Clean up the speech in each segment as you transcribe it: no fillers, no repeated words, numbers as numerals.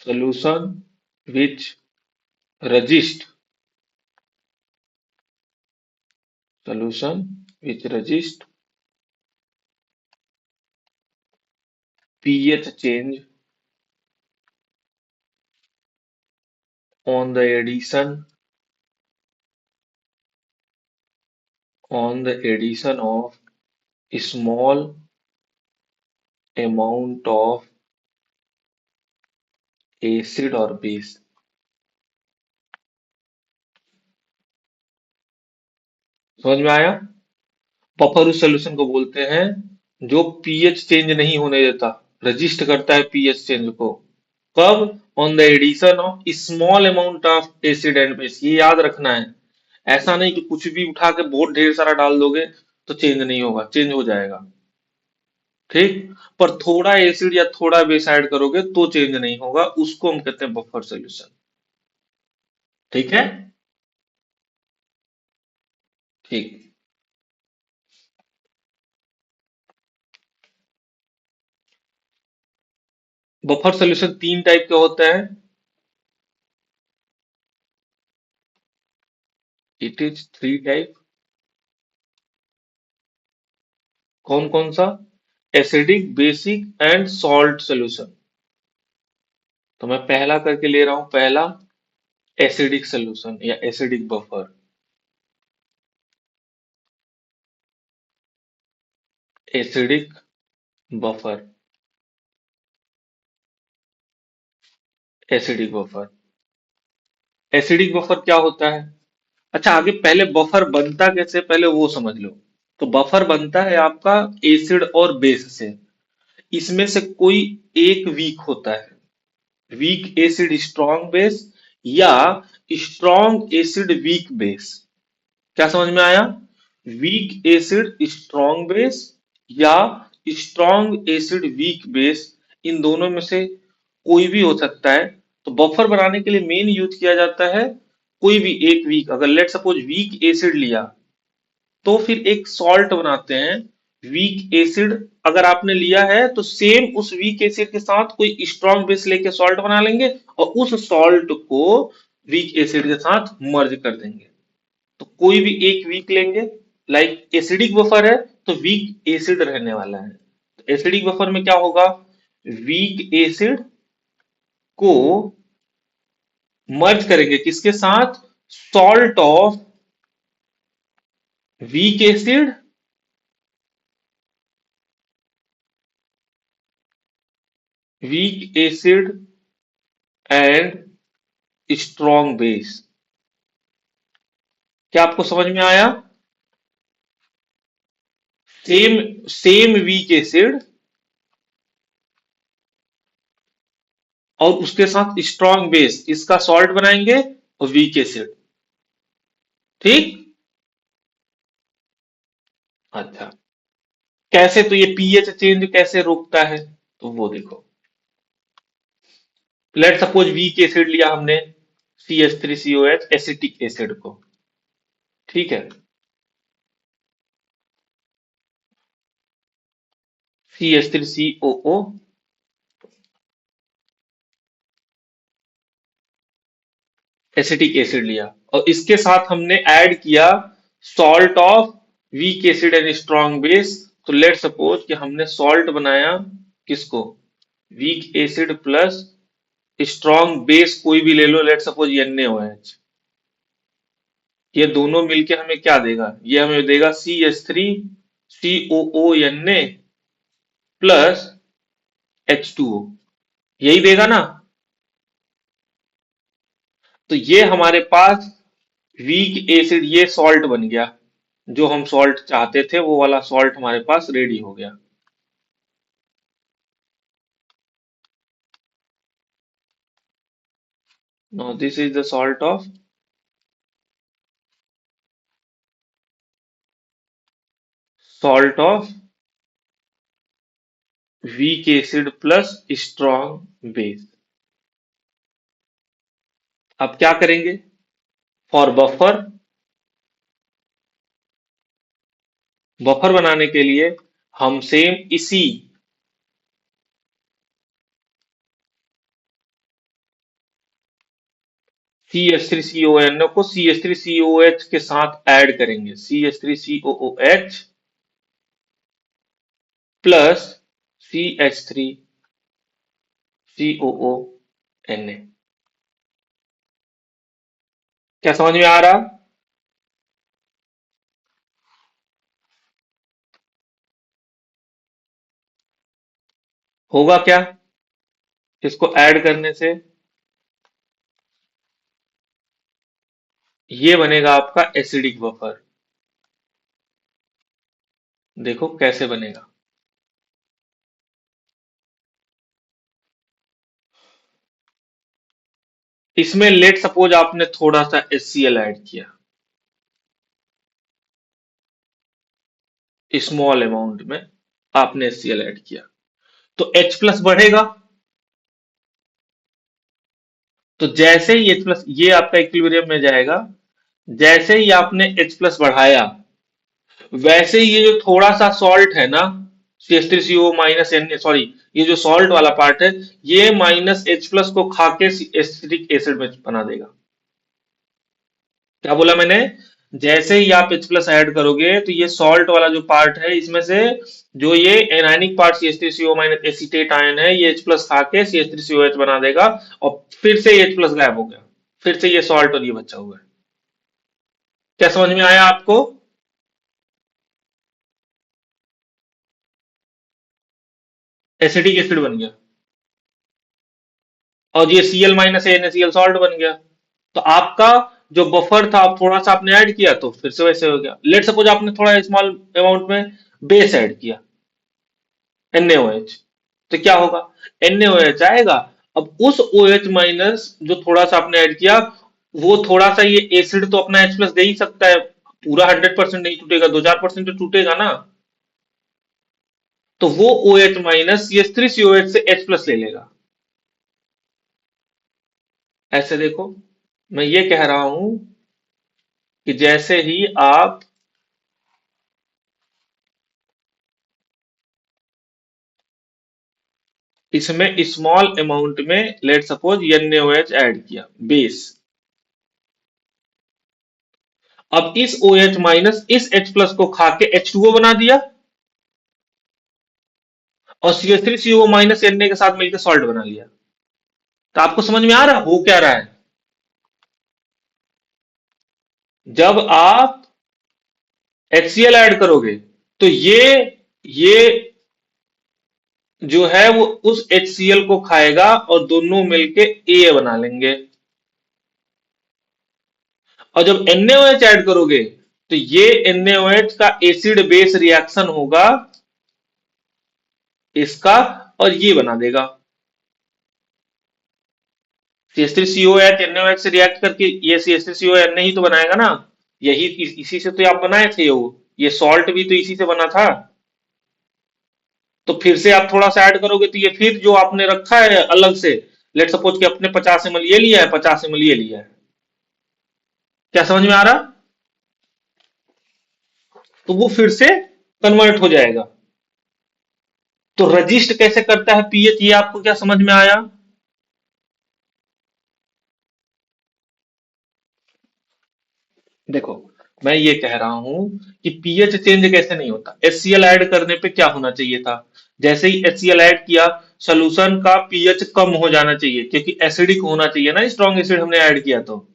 solution which resist solution which resist pH change on the addition of small amount of acid or base। समझ में आया? Buffer उस solution को बोलते हैं जो पीएच चेंज नहीं होने देता, रजिस्ट करता है पीएच चेंज को। कब? On the addition of small amount of acid and base. ये याद रखना है। ऐसा नहीं कि कुछ भी उठा के बहुत ढेर सारा डाल दोगे तो चेंज नहीं होगा, चेंज हो जाएगा। ठीक। पर थोड़ा एसिड या थोड़ा बेस ऐड करोगे तो चेंज नहीं होगा, उसको हम कहते हैं बफर सॉल्यूशन। ठीक है। ठीक। बफर सॉल्यूशन तीन टाइप के होते हैं। It is three type. कौन कौन सा? Acidic, basic and salt solution. तो मैं पहला करके ले रहा हूं। पहला एसिडिक सॉल्यूशन या acidic buffer. Acidic buffer. Acidic buffer. Acidic buffer क्या होता है? अच्छा, आगे पहले बफर बनता कैसे पहले वो समझ लो। तो बफर बनता है आपका एसिड और बेस से। इसमें से कोई एक वीक होता है। वीक एसिड स्ट्रॉन्ग बेस, या स्ट्रॉन्ग एसिड वीक बेस। क्या समझ में आया? वीक एसिड स्ट्रॉन्ग बेस या स्ट्रॉन्ग एसिड वीक बेस, इन दोनों में से कोई भी हो सकता है। तो बफर बनाने के लिए मेन यूज किया जाता है कोई भी एक वीक। अगर लेट सपोज वीक एसिड लिया तो फिर एक सॉल्ट बनाते हैं। वीक एसिड अगर आपने लिया है तो सेम उस वीक एसिड के साथ कोई स्ट्रॉन्ग बेस लेके सॉल्ट बना लेंगे और उस सॉल्ट को वीक एसिड के साथ मर्ज कर देंगे। तो कोई भी एक वीक लेंगे। लाइक एसिडिक बफर है तो वीक एसिड रहने वाला है। तो एसिडिक बफर में क्या होगा? वीक एसिड को मर्ज करेंगे किसके साथ? Salt of weak acid weak acid and strong base. क्या आपको समझ में आया? सेम सेम वीक एसिड और उसके साथ स्ट्रॉन्ग बेस, इसका सॉल्ट बनाएंगे और वीक एसिड। ठीक। अच्छा, कैसे? तो ये पीएच चेंज कैसे रोकता है तो वो देखो। लेट सपोज वीक एसिड लिया हमने, CH3COH एसिटिक एसिड को। ठीक है। CH3COO एसिटिक एसिड लिया और इसके साथ हमने ऐड किया salt of weak acid and strong base. तो लेट सपोज कि हमने सॉल्ट बनाया किसको? Weak acid plus strong base कोई भी ले लो, लेट सपोज NaOH। ये दोनों मिलके हमें क्या देगा? ये हमें देगा CH3COO प्लस H2O। यही देगा ना? तो ये हमारे पास वीक एसिड, ये सॉल्ट बन गया। जो हम सॉल्ट चाहते थे वो वाला सॉल्ट हमारे पास रेडी हो गया। Now this is the salt of weak acid plus strong base. अब क्या करेंगे? फॉर बफर, बफर बनाने के लिए हम सेम इसी CH3CONO को CH3COH के साथ ऐड करेंगे, CH3COOH प्लस CH3COONA। क्या समझ में आ रहा? होगा क्या इसको ऐड करने से? ये बनेगा आपका एसिडिक बफर। देखो कैसे बनेगा। इसमें लेट सपोज आपने थोड़ा सा HCl ऐड किया, स्मॉल अमाउंट में आपने HCl ऐड किया, तो H प्लस बढ़ेगा। तो जैसे ही H प्लस ये आपका इक्विलिब्रियम में जाएगा, जैसे ही आपने H प्लस बढ़ाया, वैसे ही ये जो थोड़ा सा सॉल्ट है ना, CH3CO माइनस एन, सॉरी, ये जो सॉल्ट वाला पार्ट है, ये माइनस H प्लस को खा के एसिटिक एसिड में बना देगा। क्या बोला मैंने? जैसे ही आप H प्लस ऐड करोगे तो ये सॉल्ट वाला जो पार्ट है, इसमें से जो ये anionic part CH3CO minus acetate ion है, ये H प्लस खा के CH3COH बना देगा, और फिर से H प्लस गायब हो गया, फिर से ये सॉल्ट और ये बचा हुआ है। क्या समझ में आया आपको? एसिटिक एसिड बन गया, और ये Cl माइनस NaCl सॉल्ट बन गया। तो आपका जो बफर था, आप थोड़ा सा आपने ऐड किया तो फिर से वैसे हो गया। लेट सपोज आपने थोड़ा स्मॉल अमाउंट में बेस ऐड किया, NaOH, तो क्या होगा? NaOH आएगा। अब उस OH माइनस जो थोड़ा सा आपने ऐड किया, वो थोड़ा सा ये एसिड तो अपना H प्लस दे ही सकता है, पूरा 100% नहीं टूटेगा, 2-4% तो टूटेगा ना। तो वो OH माइनस CH3COH से H प्लस ले लेगा। ऐसे देखो, मैं ये कह रहा हूं कि जैसे ही आप इसमें स्मॉल अमाउंट में लेट सपोज NaOH ऐड किया बेस, अब इस OH माइनस इस H प्लस को खा के H2O बना दिया, और CH3CO माइनस Na के साथ मिलकर सॉल्ट बना लिया। तो आपको समझ में आ रहा हो क्या रहा है? जब आप HCl ऐड करोगे तो ये जो है वो उस HCl को खाएगा, और दोनों मिलके A बना लेंगे। और जब NaOH ऐड करोगे तो ये NaOH का एसिड बेस रिएक्शन होगा इसका, और ये बना देगा। CH3COH NaOH से रिएक्ट करके ये CH3COH Na ही तो बनाएगा ना। यही इसी से तो आप बनाए थे, ये सॉल्ट भी तो इसी से बना था। तो फिर से आप थोड़ा सा ऐड करोगे तो ये फिर जो आपने रखा है अलग से, लेट सपोज कि अपने 50 ml ये लिया है, 50 ml ये लिया है। क्या समझ में आ रहा? तो वो फिर से कन्वर्ट हो जाएगा। तो रजिस्ट कैसे करता है पीएच, ये आपको क्या समझ में आया? देखो, मैं ये कह रहा हूं कि पीएच चेंज कैसे नहीं होता। HCl ऐड करने पे क्या होना चाहिए था? जैसे ही HCl ऐड किया, सोल्यूशन का पीएच कम हो जाना चाहिए, क्योंकि एसिडिक होना चाहिए ना, स्ट्रॉन्ग एसिड हमने ऐड किया तो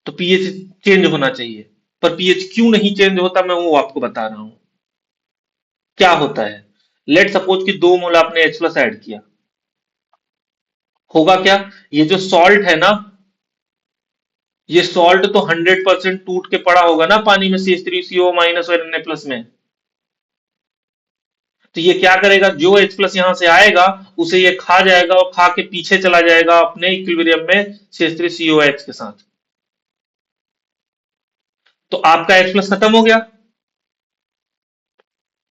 पीएच चेंज होना चाहिए। पर पीएच क्यों नहीं चेंज होता, मैं वो आपको बता रहा हूं। क्या होता है? लेट सपोज कि 2 मोल आपने H प्लस ऐड किया, होगा क्या? ये जो सॉल्ट है ना, ये सॉल्ट तो 100% टूट के पड़ा होगा ना पानी में, CH3CO माइनस और Na प्लस में। तो ये क्या करेगा? जो H प्लस यहां से आएगा उसे ये खा जाएगा, और खा के पीछे चला जाएगा अपने इक्विलिब्रियम में CH3COH के साथ। तो आपका H प्लस खत्म हो गया,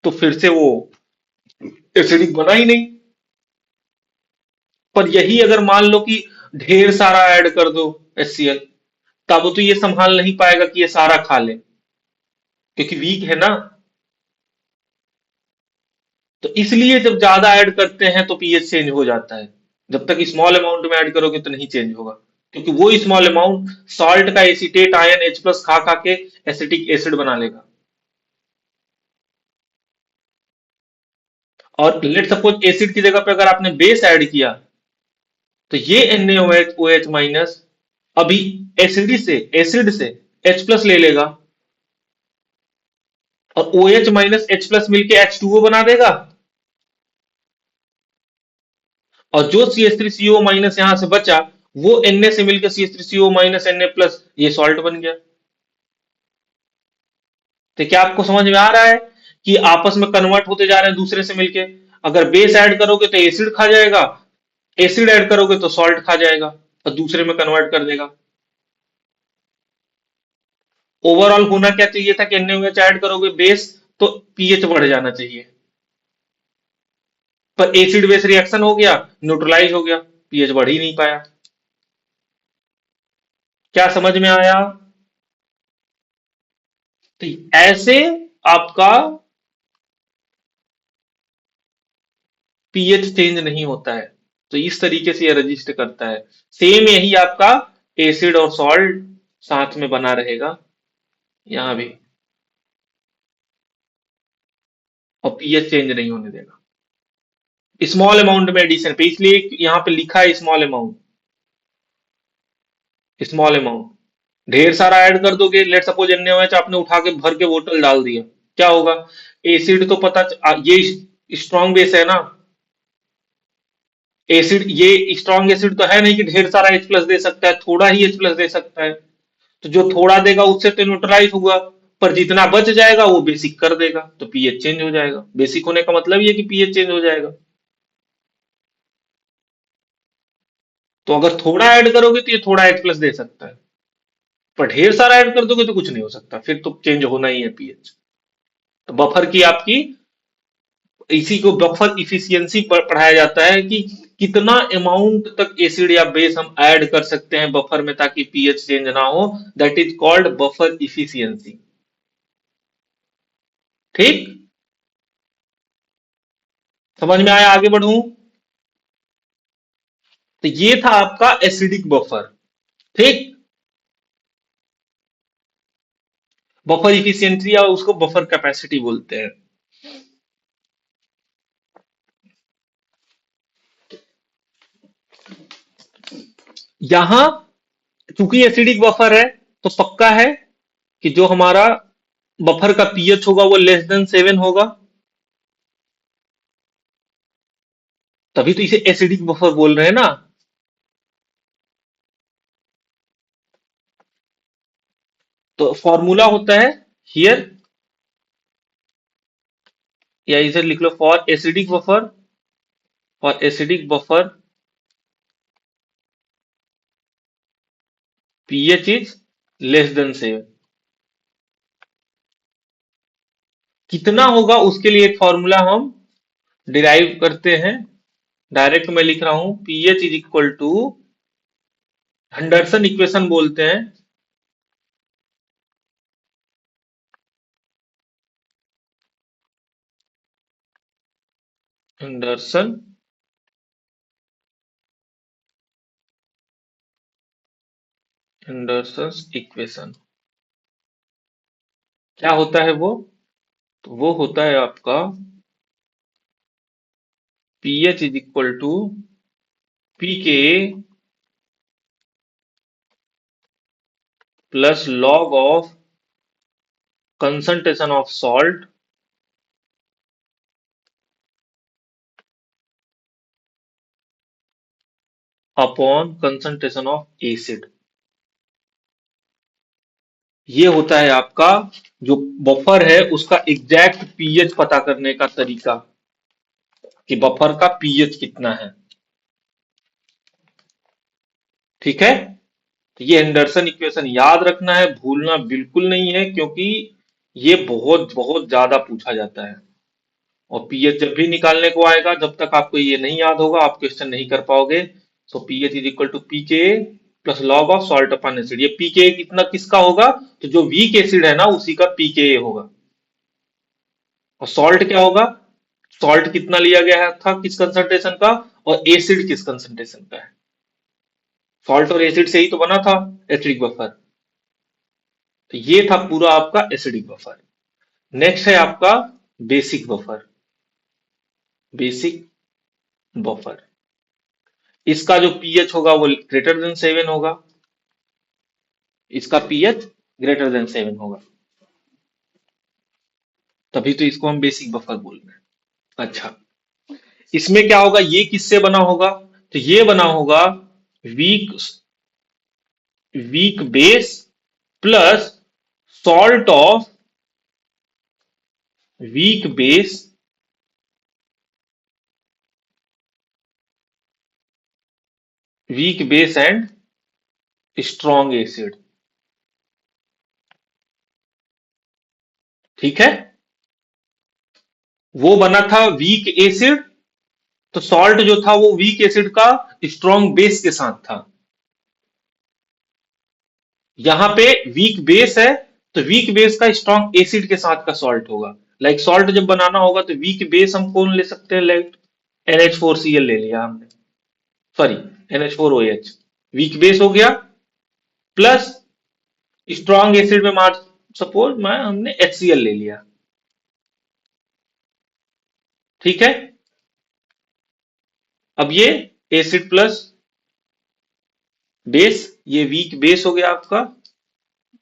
तो फिर से वो एसिडिक बना ही नहीं। पर यही अगर मान लो कि ढेर सारा ऐड कर दो HCl, तब तो ये संभाल नहीं पाएगा कि ये सारा खा ले, क्योंकि वीक है ना। तो इसलिए जब ज्यादा ऐड करते हैं तो पीएच चेंज हो जाता है। जब तक स्मॉल अमाउंट में ऐड करोगे तो नहीं चेंज होगा। क्योंकि वो स्मॉल अमाउंट सॉल्ट का एसीटेट आयन H प्लस खा खा के एसिटिक एसिड बना लेगा। और लेट सपोज एसिड की जगह पे अगर आपने बेस ऐड किया, तो ये NaOH माइनस अभी एसिड से H प्लस ले लेगा, और OH माइनस H प्लस मिलके H2O बना देगा। और जो CH3CO माइनस यहां से बचा, वो Na से मिलकर CH3CO माइनस Na प्लस ये सॉल्ट बन गया। तो क्या आपको समझ में आ रहा है कि आपस में कन्वर्ट होते जा रहे हैं दूसरे से मिलके? अगर बेस ऐड करोगे तो एसिड खा जाएगा, एसिड ऐड करोगे तो सॉल्ट खा जाएगा और दूसरे में कन्वर्ट कर देगा। ओवरऑल होना क्या चाहिए था कि NaOH ऐड करोगे बेस, तो पीएच बढ़ जाना चाहिए। पर एसिड बेस रिएक्शन हो गया, न्यूट्रलाइज हो गया, पीएच बढ़ ही नहीं पाया। क्या समझ में आया? तो ऐसे आपका पीएच चेंज नहीं होता है। तो इस तरीके से ये रजिस्टर करता है। सेम यही आपका एसिड और सॉल्ट साथ में बना रहेगा यहां भी, और पीएच चेंज नहीं होने देगा स्मॉल अमाउंट में एडिशन पे, इसलिए यहां पे लिखा है स्मॉल अमाउंट। स्मॉल अमाउंट ढेर सारा ऐड कर दोगे, लेट सपोज NaOH आपने उठा के भर के बोतल डाल दिया, क्या होगा? एसिड तो ये स्ट्रॉन्ग बेस है ना, एसिड ये स्ट्रॉन्ग एसिड तो है नहीं कि ढेर सारा H प्लस दे सकता है, थोड़ा ही H प्लस दे सकता है। तो जो थोड़ा देगा उससे तो न्यूट्रलाइज हुआ, पर जितना बच जाएगा वो बेसिक कर देगा, तो पीएच चेंज हो जाएगा। बेसिक होने का मतलब ये कि पीएच चेंज हो जाएगा। तो अगर थोड़ा ऐड करोगे तो ये थोड़ा H प्लस दे सकता है, पर ढेर सारा ऐड कर दोगे तो कुछ नहीं हो सकता, फिर तो चेंज होना ही है पीएच। तो बफर की आपकी, इसी को बफर इफिशियंसी पढ़ाया जाता है कि कितना अमाउंट तक एसिड या बेस हम ऐड कर सकते हैं बफर में ताकि पीएच चेंज ना हो। That is called buffer efficiency. ठीक, समझ में आया? आगे बढ़ूं? तो ये था आपका एसिडिक बफर। ठीक, बफर इफिशियंसी या उसको बफर कैपेसिटी बोलते हैं। यहां चूंकि एसिडिक बफर है, तो पक्का है कि जो हमारा बफर का पीएच होगा वो लेस देन 7 होगा, तभी तो इसे एसिडिक बफर बोल रहे हैं ना। तो फॉर्मूला होता है हियर, या इसे लिख लो, for acidic buffer pH is less than 7। कितना होगा उसके लिए एक फॉर्मूला हम डिराइव करते हैं। डायरेक्ट मैं लिख रहा हूं, pH is equal to, Henderson equation बोलते हैं। हेंडरसन हेंडरसन इक्वेशन क्या होता है वो? तो वो होता है आपका pH is equal to p K plus log of concentration of salt upon concentration of acid. ये होता है आपका जो बफर है उसका एग्जैक्ट पीएच पता करने का तरीका, कि बफर का पीएच कितना है। ठीक है, तो ये एंडरसन इक्वेशन याद रखना है, भूलना बिल्कुल नहीं है, क्योंकि ये बहुत बहुत ज्यादा पूछा जाता है। और पीएच जब भी निकालने को आएगा, जब तक आपको ये नहीं याद होगा आप क्वेश्चन नहीं कर पाओगे। So pH is equal to PK plus log of salt upon acid. ये पीके कितना किसका होगा? तो जो वीक एसिड है ना उसी का पीके होगा। और सॉल्ट क्या होगा? सॉल्ट कितना लिया गया था किस कंसंट्रेशन का, और एसिड किस कंसंट्रेशन का है। सॉल्ट और एसिड से ही तो बना था एसिडिक बफर। तो ये था पूरा आपका एसिडिक बफर। नेक्स्ट है आपका बेसिक बफर। बेसिक बफर, इसका जो पीएच होगा वो ग्रेटर देन 7 होगा। इसका पीएच ग्रेटर देन 7 होगा, तभी तो इसको हम बेसिक बफर बोल रहे हैं। अच्छा, इसमें क्या होगा, ये किससे बना होगा? तो ये बना होगा weak weak base plus salt of weak base and strong acid. ठीक है, वो बना था वीक एसिड, तो सॉल्ट जो था वो वीक एसिड का स्ट्रॉन्ग बेस के साथ था। यहां पे वीक बेस है, तो वीक बेस का स्ट्रॉन्ग एसिड के साथ का सॉल्ट होगा। लाइक सॉल्ट जब बनाना होगा तो वीक बेस हम कौन ले सकते हैं? लाइक NH4Cl ले लिया हमने, सॉरी NH4OH, वीक बेस हो गया, प्लस स्ट्रॉन्ग एसिड में मार सपोज मैं हमने HCl ले लिया। ठीक है, अब ये एसिड प्लस बेस, ये वीक बेस हो गया आपका,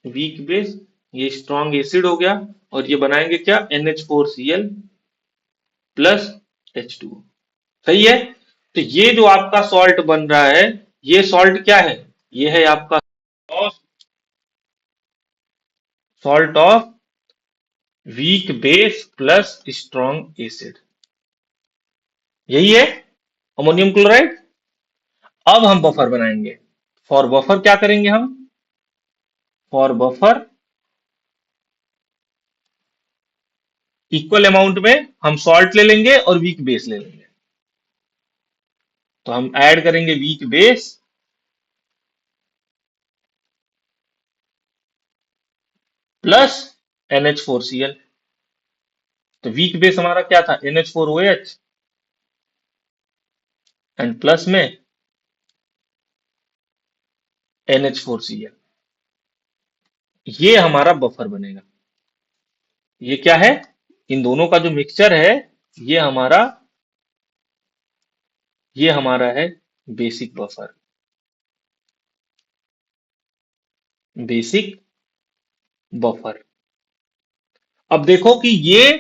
वीक बेस, ये स्ट्रॉन्ग एसिड हो गया, और ये बनाएंगे क्या? NH4Cl plus H2O। सही है, तो ये जो आपका सॉल्ट बन रहा है, ये सॉल्ट क्या है? ये है आपका salt of weak base plus strong acid, यही है अमोनियम क्लोराइड। अब हम बफर बनाएंगे। फॉर बफर क्या करेंगे हम? फॉर बफर इक्वल अमाउंट में हम सॉल्ट ले लेंगे और वीक बेस ले लेंगे। तो हम ऐड करेंगे वीक बेस प्लस NH4Cl। तो वीक बेस हमारा क्या था? NH4OH, एंड प्लस में NH4Cl। ये हमारा बफर बनेगा। ये क्या है? इन दोनों का जो मिक्सचर है, ये हमारा ये हमारा है बेसिक बफर। Basic buffer. अब देखो कि ये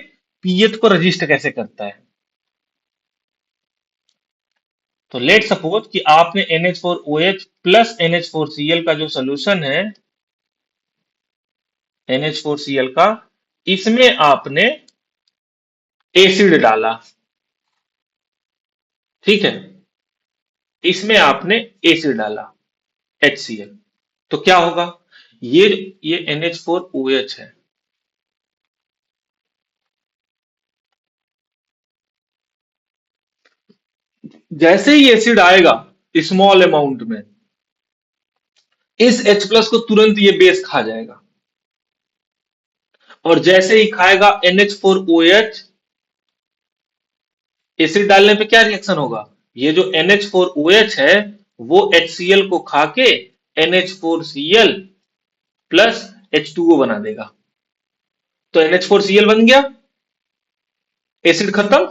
पीएच को रजिस्ट कैसे करता है। तो लेट सपोज कि आपने NH4OH प्लस NH4Cl का जो सोल्यूशन है, NH4Cl का, इसमें आपने एसिड डाला। ठीक है, इसमें आपने एसिड डाला HCl, तो क्या होगा? ये ये NH4OH है, जैसे ही एसिड आएगा स्मॉल अमाउंट में, इस H प्लस को तुरंत ये बेस खा जाएगा, और जैसे ही खाएगा NH4OH, एसिड डालने पे क्या रिएक्शन होगा? ये जो NH4OH है वो HCl को खा के NH4Cl प्लस H2O बना देगा। तो NH4Cl बन गया, एसिड खत्म।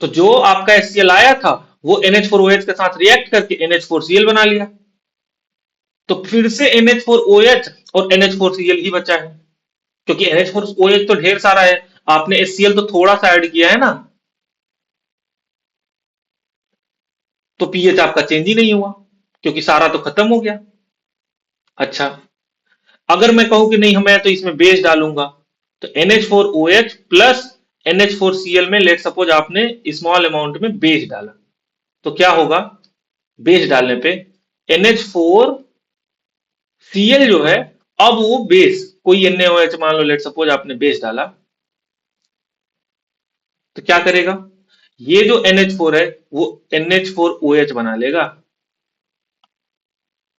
तो जो आपका HCl आया था वो NH4OH के साथ रिएक्ट करके NH4Cl बना लिया। तो फिर से NH4OH और NH4Cl ही बचा है, क्योंकि NH4OH तो ढेर सारा है, आपने HCl तो थोड़ा सा ऐड किया है ना, तो पीएच आपका चेंज ही नहीं हुआ, क्योंकि सारा तो खत्म हो गया। अच्छा, अगर मैं कहूं कि नहीं मैं तो इसमें बेस डालूंगा, तो NH4OH प्लस NH4Cl में लेट सपोज आपने स्मॉल अमाउंट में बेस डाला, तो क्या होगा? बेस डालने पे NH4Cl जो है, अब वो बेस कोई NaOH मान लो, लेट सपोज आपने बेस डाला, तो क्या करेगा? ये जो NH4 है वो NH4OH बना लेगा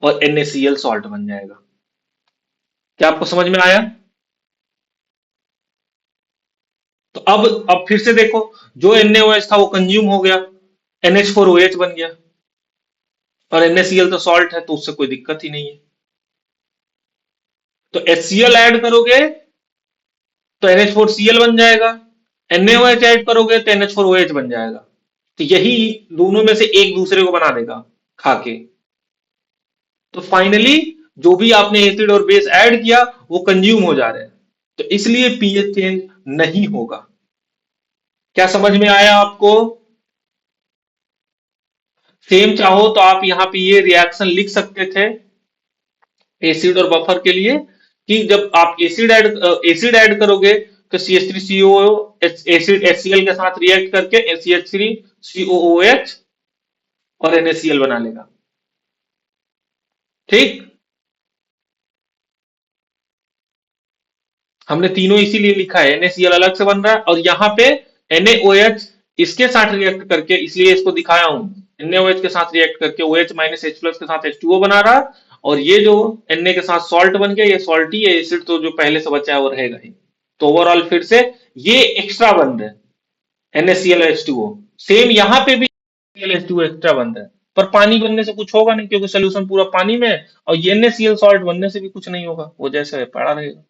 और NaCl सॉल्ट बन जाएगा। क्या आपको समझ में आया? तो अब फिर से देखो, जो NaOH था वो कंज्यूम हो गया, NH4OH बन गया। और NaCl तो सॉल्ट है, तो उससे कोई दिक्कत ही नहीं है। तो HCl ऐड करोगे तो NH4Cl बन जाएगा, NaOH ऐड करोगे तो NH4OH बन जाएगा। तो यही दोनों में से एक दूसरे को बना देगा खा के। तो फाइनली जो भी आपने एसिड और बेस ऐड किया वो कंज्यूम हो जा रहे हैं, तो इसलिए पीएच चेंज नहीं होगा। क्या समझ में आया आपको? सेम चाहो तो आप यहां पे ये रिएक्शन लिख सकते थे एसिड और बफर के लिए, कि जब आप एसिड ऐड करोगे तो CH3CO एसिड HCl के साथ रिएक्ट करके CH3COOH और NaCl बना लेगा। ठीक, हमने तीनों इसीलिए लिखा है, NaCl अलग से बन रहा है और यहाँ पे NaOH इसके साथ रिएक्ट करके, इसलिए इसको दिखाया हूं, NaOH के साथ रिएक्ट करके OH माइनस H प्लस के साथ H2O बना रहा है। और ये जो Na के साथ सॉल्ट बन गया, ये सॉल्टी है, एसिड तो जो पहले से बचा है वो रहेगा ही। तो ओवरऑल फिर से ये एक्स्ट्रा बन रहा है NaClH2O। सेम यहाँ पे भी NaClH2O एक्स्ट्रा बन रहा है, पर पानी बनने से कुछ होगा नहीं क्योंकि सोल्यूशन पूरा पानी में है, और ये NaCl सॉल्ट बनने से भी कुछ नहीं होगा, वो जैसे पड़ा रहेगा।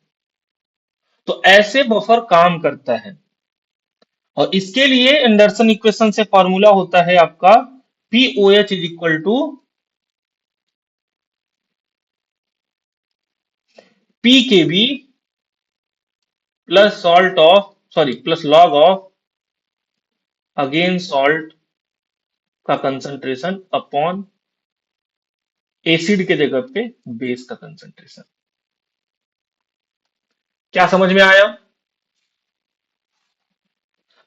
तो ऐसे बफर काम करता है। और इसके लिए एंडरसन इक्वेशन से फॉर्मूला होता है आपका POH is equal to PKB plus salt of, sorry, plus log of again salt का कंसंट्रेशन अपॉन एसिड के जगह पे बेस का कंसंट्रेशन। क्या समझ में आया?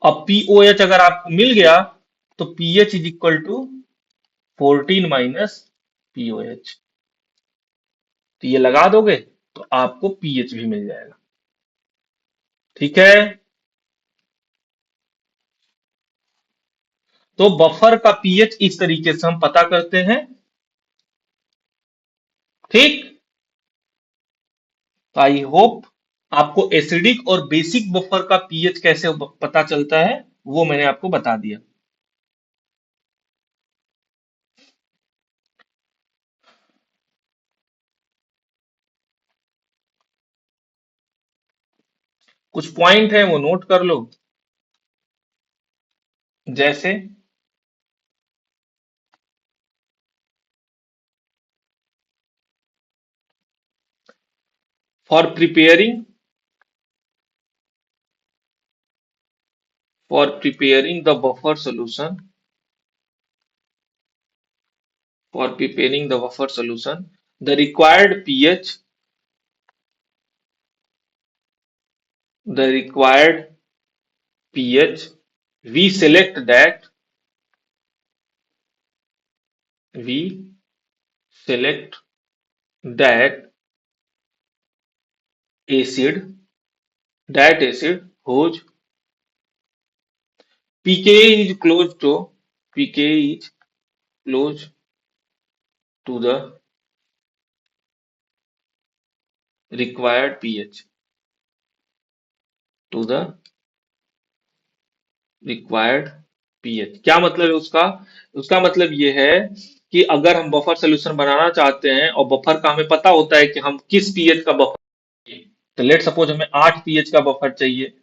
अब POH अगर आपको मिल गया तो pH is equal to 14 minus POH, तो ये लगा दोगे तो आपको पीएच भी मिल जाएगा। ठीक है, तो बफर का पीएच इस तरीके से हम पता करते हैं। ठीक, तो आई होप आपको एसिडिक और बेसिक बफर का पीएच कैसे पता चलता है वो मैंने आपको बता दिया। कुछ पॉइंट है वो नोट कर लो, जैसे for preparing the buffer solution, the required pH, the required pH, we select we select that acid, whose pKa is close to the required pH, to the required pH। क्या मतलब है उसका? उसका मतलब ये है कि अगर हम बफर सोल्यूशन बनाना चाहते हैं और बफर का हमें पता होता है कि हम किस पीएच का बफर चाहिए, तो लेट सपोज हमें 8 पीएच का बफर चाहिए,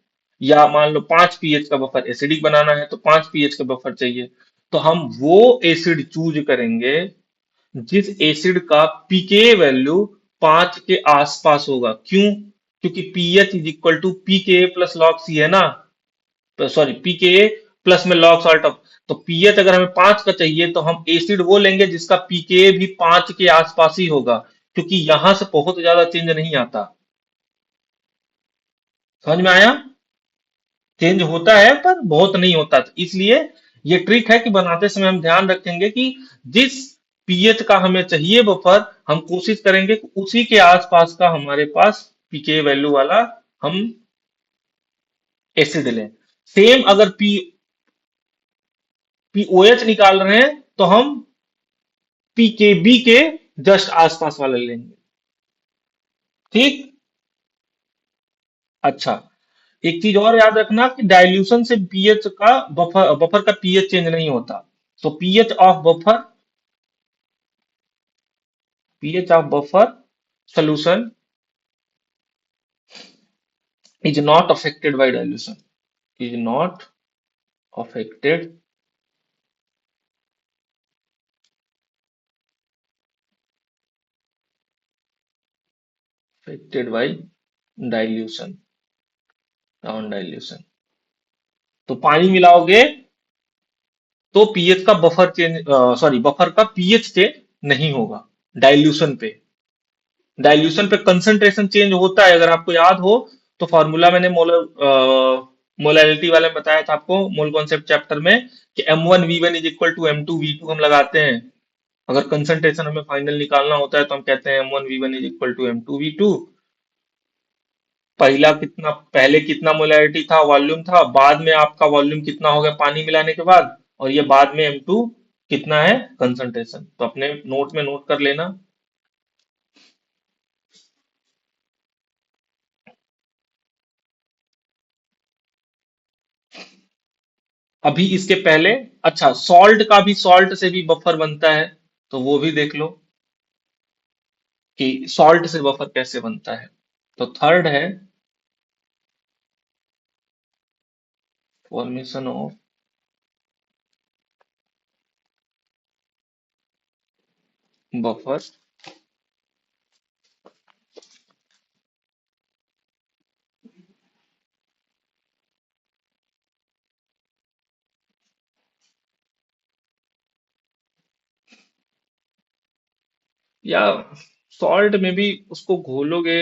या मान लो 5 पीएच का बफर, एसिडिक बनाना है तो 5 पीएच का बफर चाहिए, तो हम वो एसिड चूज करेंगे जिस एसिड का पीके वैल्यू 5 के आसपास होगा। क्यों? क्योंकि pH is equal to PK plus log C है ना, सॉरी, पीके प्लस में लॉग सॉल्ट ऑफ। तो पीएच अगर हमें 5 का चाहिए तो हम एसिड वो लेंगे जिसका पीके भी 5 के आसपास ही होगा, क्योंकि यहां से बहुत ज्यादा चेंज नहीं आता। समझ में आया? चेंज होता है पर बहुत नहीं होता, तो इसलिए ये ट्रिक है कि बनाते समय हम ध्यान रखेंगे कि जिस पीएच का हमें चाहिए बफर, हम कोशिश करेंगे कि उसी के आसपास का हमारे पास पीके वैल्यू वाला हम एसिड लें। सेम अगर पीओएच निकाल रहे हैं तो हम पीकेबी के जस्ट आसपास वाला लेंगे। ठीक, अच्छा, एक चीज और याद रखना कि डाइल्यूशन से पीएच का बफर का पीएच चेंज नहीं होता। तो pH of buffer pH of buffer solution is not affected by dilution. Is not affected affected by dilution, non dilution. तो पानी मिलाओगे तो पीएच का बफर चेंज, सॉरी, बफर का पीएच चेंज नहीं होगा। डाइल्यूशन पे कंसंट्रेशन चेंज होता है, अगर आपको याद हो तो फॉर्मूला मैंने मोलैलिटी वाले में बताया था आपको, मोल कॉन्सेप्ट चैप्टर में, कि M1V1 is equal to M2V2 हम लगाते हैं। अगर कंसंट्रेशन हमें फाइनल निकालना होता है तो हम कहते हैं M1V1 is equal to M2V2। पहले कितना मोलैलिटी था, वॉल्यूम था, बाद में आपका वॉल्यूम कितना हो गया पानी मिलाने के बाद, और ये बाद में M2 कितना है, कंसंट्रेशन। तो अपने नोट में नोट कर लेना। अभी इसके पहले, अच्छा, सॉल्ट से भी बफर बनता है, तो वो भी देख लो कि सॉल्ट से बफर कैसे बनता है। तो थर्ड है फॉर्मेशन ऑफ बफर या सॉल्ट में भी उसको घोलोगे।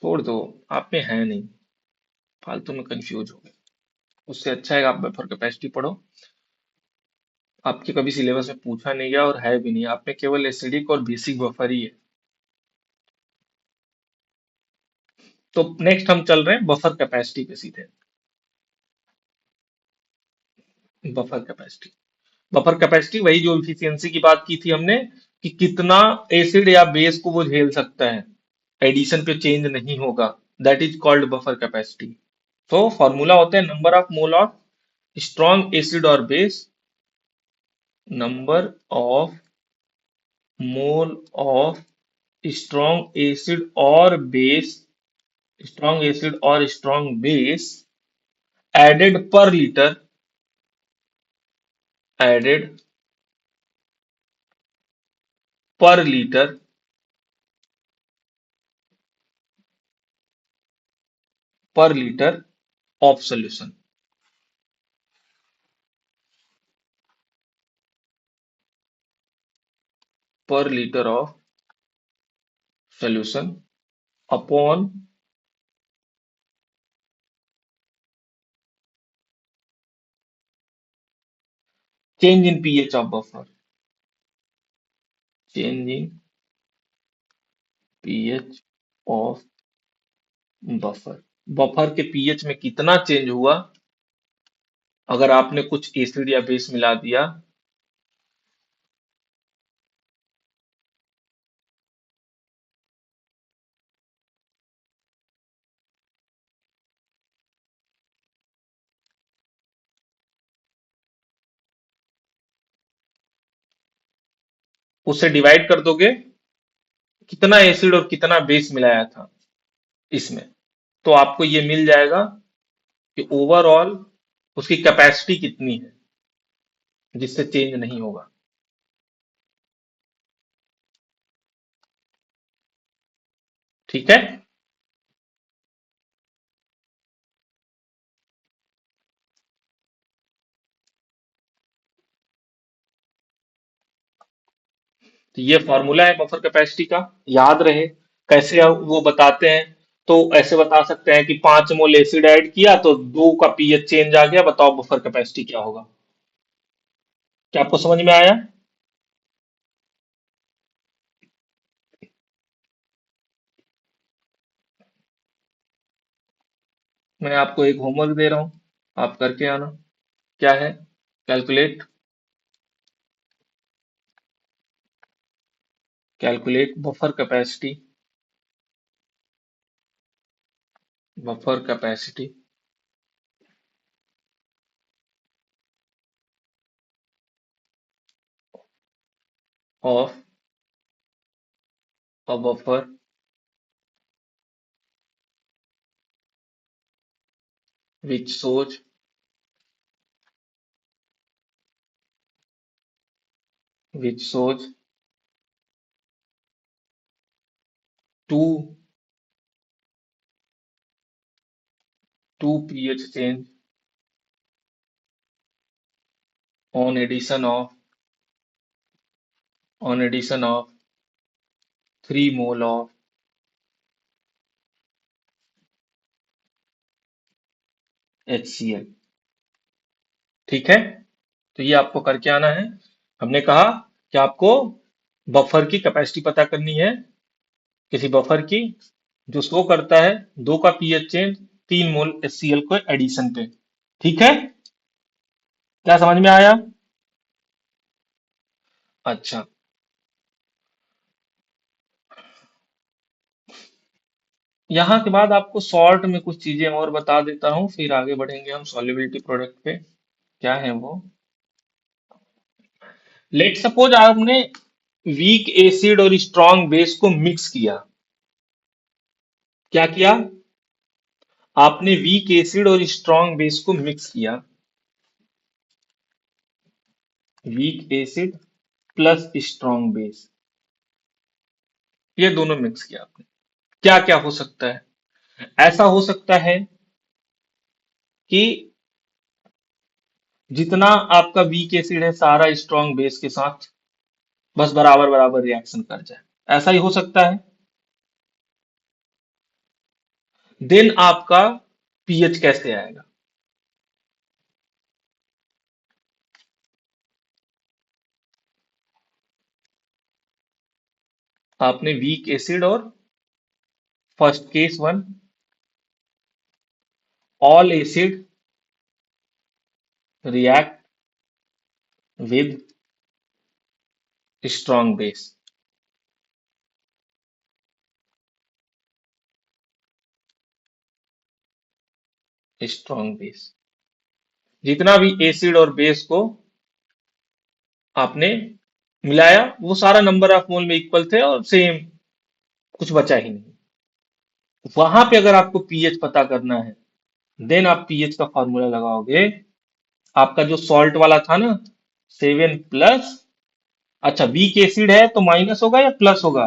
छोड़ दो, आप में है नहीं, फालतू में कंफ्यूज हो गए। उससे अच्छा है आप बफर कैपेसिटी पढ़ो। आपके कभी सिलेबस में पूछा नहीं गया और है भी नहीं, आप में केवल एसिडिक और बेसिक बफर ही है। तो नेक्स्ट हम चल रहे हैं बफर कैपेसिटी पे सीधे। बफर कैपेसिटी, बफर कैपेसिटी वही जो इफिशियंसी की बात की थी हमने, कि कितना एसिड या बेस को वो झेल सकता है, एडिशन पे चेंज नहीं होगा, that is called buffer capacity. तो फॉर्मूला होता है number of mole of strong acid और base, number of mole of strong acid और बेस, स्ट्रॉन्ग एसिड और strong base added per litre, added per litre, per litre of solution, per litre of solution upon change in pH of buffer, change in pH of buffer. Buffer के pH में कितना change हुआ अगर आपने कुछ acid या base मिला दिया, उसे डिवाइड कर दोगे कितना एसिड और कितना बेस मिलाया था इसमें, तो आपको ये मिल जाएगा कि ओवरऑल उसकी कैपेसिटी कितनी है जिससे चेंज नहीं होगा। ठीक है। तो ये फॉर्मूला है बफर कैपेसिटी का, याद रहे। कैसे वो बताते हैं, तो ऐसे बता सकते हैं कि 5 मोल एसिड ऐड किया तो 2 का पीएच चेंज आ गया, बताओ बफर कैपेसिटी क्या होगा। क्या आपको समझ में आया? मैं आपको एक होमवर्क दे रहा हूं, आप करके आना। क्या है? Calculate, calculate buffer capacity buffer capacity of a buffer which shows which shows two pH change on addition of 3 mole of HCl। ठीक है, तो ये आपको करके आना है। हमने कहा कि आपको बफर की कैपेसिटी पता करनी है, किसी बफर की जो शो करता है 2 का पीएच चेंज 3 मोल HCl को एडिशन पे। ठीक है, क्या समझ में आया? अच्छा, यहाँ के बाद आपको शॉर्ट में कुछ चीजें और बता देता हूँ, फिर आगे बढ़ेंगे हम सॉल्युबिलिटी प्रोडक्ट पे। क्या है वो? लेट सपोज आपने वीक एसिड और स्ट्रॉन्ग बेस को मिक्स किया। क्या किया? आपने वीक एसिड और स्ट्रॉन्ग बेस को मिक्स किया। Weak acid plus strong base, ये दोनों मिक्स किया आपने। क्या क्या हो सकता है? ऐसा हो सकता है कि जितना आपका वीक एसिड है सारा स्ट्रॉन्ग बेस के साथ बस बराबर बराबर रिएक्शन कर जाए, ऐसा ही हो सकता है। देन आपका पीएच कैसे आएगा? आपने वीक एसिड और first case one, all acid react with strong base. Strong base, जितना भी एसिड और बेस को आपने मिलाया वो सारा नंबर ऑफ मोल में इक्वल थे और सेम, कुछ बचा ही नहीं। वहां पे अगर आपको पीएच पता करना है, देन आप पीएच का फॉर्मूला लगाओगे। आपका जो सॉल्ट वाला था ना, 7 प्लस, अच्छा वीक एसिड है तो माइनस होगा या प्लस होगा?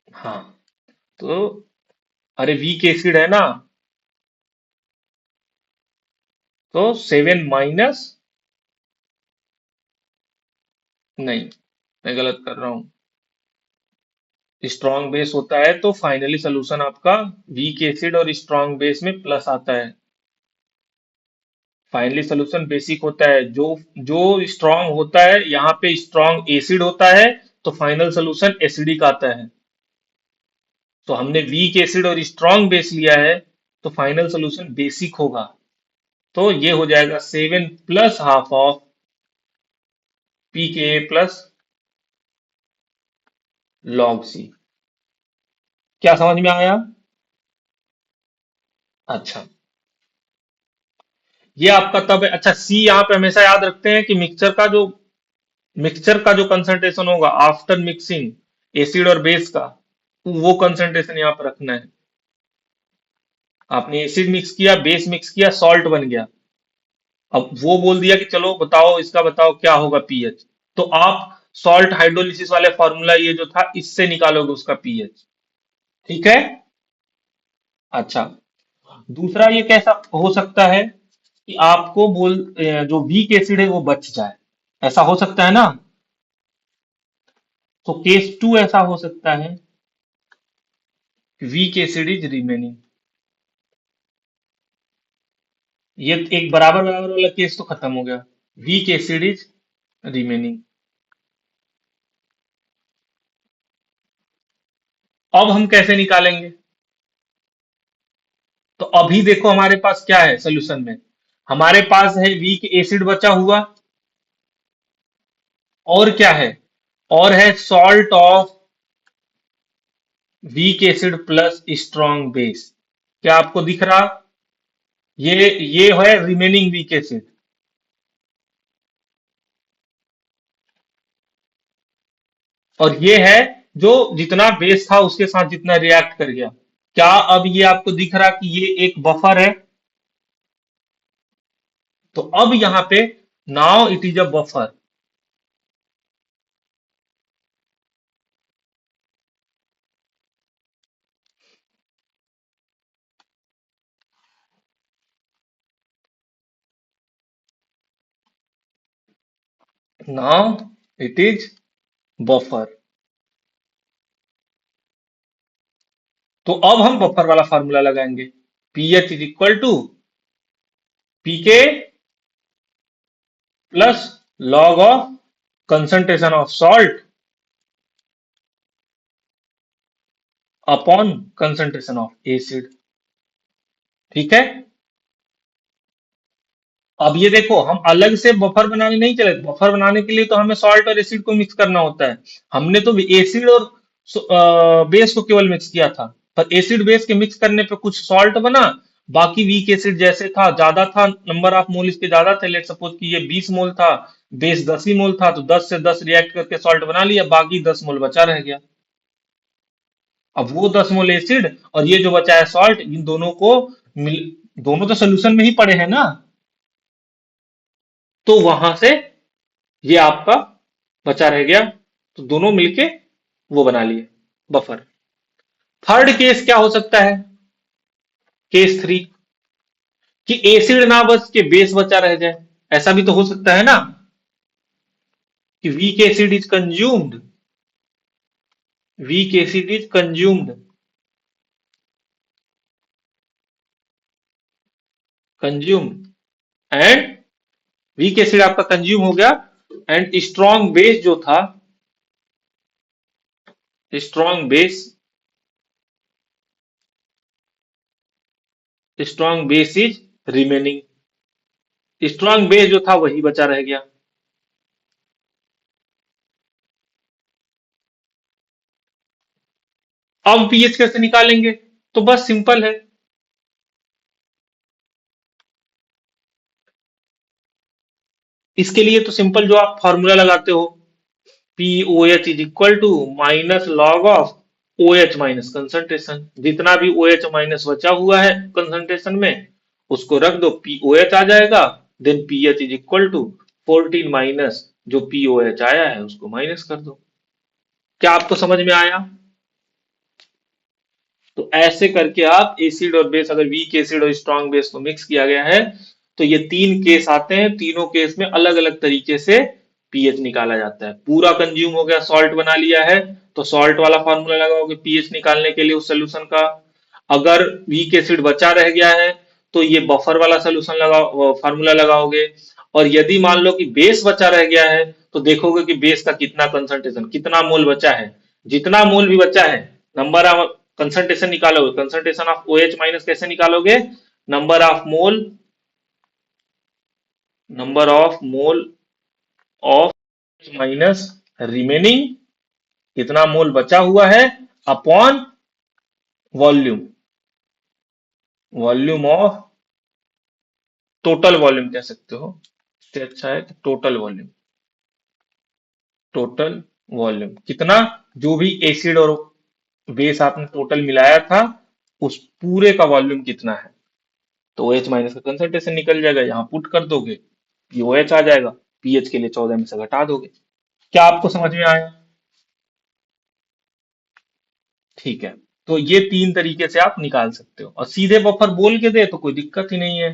हाँ, तो अरे वीक एसिड है ना, तो 7 माइनस, नहीं मैं गलत कर रहा हूं। स्ट्रॉन्ग बेस होता है तो फाइनली सोल्यूशन आपका वीक एसिड और स्ट्रॉन्ग बेस में प्लस आता है। फाइनली सोल्यूशन बेसिक होता है, जो जो स्ट्रॉन्ग होता है यहाँ पे स्ट्रॉन्ग एसिड होता है, तो फाइनल सोल्यूशन एसिडिक आता है। तो हमने वीक एसिड और स्ट्रॉन्ग बेस लिया है, तो फाइनल सोल्यूशन बेसिक होगा। तो ये हो जाएगा 7 प्लस ½ ऑफ पी के ए प्लस लॉग सी। क्या समझ में आया? अच्छा, ये आपका तब है। अच्छा, सी यहाँ पे हमेशा याद रखते हैं कि मिक्सचर का जो कंसंट्रेशन होगा आफ्टर मिक्सिंग एसिड और बेस का, वो कंसंट्रेशन यहाँ पर रखना है। आपने एसिड मिक्स किया, बेस मिक्स किया, सॉल्ट बन गया। अब वो बोल दिया कि चलो बताओ, इसका बताओ क्या होगा पीएच। तो आप सॉल्ट हाइड्रोलिसिस वाले फॉर्मूला ये जो था इससे निकालोगे उसका पीएच। ठीक है। अच्छा, दूसरा ये कैसा हो सकता है कि आपको जो वीक एसिड है वो बच जाए, ऐसा हो सकता है ना। तो केस टू ऐसा हो सकता है, वीक एसिड इज रिमेनिंग। ये एक बराबर बराबर वाला केस तो खत्म हो गया। Weak acid is remaining. अब हम कैसे निकालेंगे? तो अभी देखो हमारे पास क्या है सोल्यूशन में, हमारे पास है वीक एसिड बचा हुआ, और क्या है, और है salt of weak acid plus strong base. क्या आपको दिख रहा? ये है रिमेनिंग वीक एसिड, और ये है जो जितना बेस था उसके साथ जितना रिएक्ट कर गया। क्या अब ये आपको दिख रहा कि ये एक बफर है? तो अब यहां पे now it is a buffer. Now it is buffer. तो अब हम बफर वाला फार्मूला लगाएंगे। PH is equal to PK plus log of concentration of salt upon concentration of acid. ठीक है। अब ये देखो, हम अलग से बफर बनाने नहीं चले। बफर बनाने के लिए तो हमें सॉल्ट और एसिड को मिक्स करना होता है। हमने तो एसिड और बेस को केवल मिक्स किया था, पर एसिड बेस के मिक्स करने पे कुछ सॉल्ट बना। बाकी वीक एसिड जैसे था, ज्यादा था, नंबर ऑफ मोल इसके ज्यादा थे, लेट सपोज कि ये 20 मोल था, बेस 10 ही मोल था, तो 10 से 10 रिएक्ट करके सॉल्ट बना लिया, बाकी 10 मोल बचा रह गया। अब वो 10 मोल एसिड और ये जो बचा है सॉल्ट, इन दोनों को मिल, दोनों तो सोल्यूशन में ही पड़े हैं ना, तो वहां से ये आपका बचा रह गया, तो दोनों मिलके वो बना लिए बफर। थर्ड केस क्या हो सकता है? केस थ्री, कि एसिड ना बच के बेस बचा रह जाए। ऐसा भी तो हो सकता है ना, कि weak acid is consumed, weak acid is consumed, consumed and weak acid आपका कंज्यूम हो गया, एंड स्ट्रॉन्ग बेस जो था, strong base, strong base is remaining, strong base जो था वही बचा रह गया। अब पीएच कैसे निकालेंगे? तो बस सिंपल है। इसके लिए तो सिंपल जो आप फॉर्मूला लगाते हो, P O H is equal to minus log of O H minus concentration. जितना भी ओ एच माइनस बचा हुआ है कंसंट्रेशन में, उसको रख दो, पी ओ एच आ जाएगा। Then P H is equal to 14 minus जो पी ओ एच आया है उसको माइनस कर दो। क्या आपको समझ में आया? तो ऐसे करके आप एसिड और बेस, अगर वीक एसिड और स्ट्रॉन्ग बेस को मिक्स किया गया है, तो ये तीन केस आते हैं। तीनों केस में अलग अलग तरीके से पीएच निकाला जाता है। पूरा कंज्यूम हो गया, सॉल्ट बना लिया है, तो सॉल्ट वाला फॉर्मूला लगाओगे पीएच निकालने के लिए उस सोल्यूशन का। अगर वीक एसिड बचा रह गया है, तो ये बफर वाला सोल्यूशन लगाओ, फॉर्मूला लगाओगे। और यदि मान लो कि बेस बचा रह गया है, तो देखोगे कि बेस का कितना कंसंट्रेशन, कितना मोल बचा है। जितना मोल भी बचा है, नंबर ऑफ कंसंट्रेशन निकालोगे, concentration of O H minus कैसे निकालोगे? Number of mole, number of mole of minus remaining, कितना मोल बचा हुआ है, upon volume, volume of, total volume कह सकते हो, इससे अच्छा है कि टोटल वॉल्यूम। टोटल वॉल्यूम कितना, जो भी एसिड और बेस आपने टोटल मिलाया था, उस पूरे का वॉल्यूम कितना है। तो ओ एच माइनस का कंसंट्रेशन निकल जाएगा, यहाँ पुट कर दोगे, पीओएच आ जाएगा, पीएच के लिए 14 में से घटा दोगे। क्या आपको समझ में आया? ठीक है। तो ये तीन तरीके से आप निकाल सकते हो, और सीधे बफर बोल के दे तो कोई दिक्कत ही नहीं है।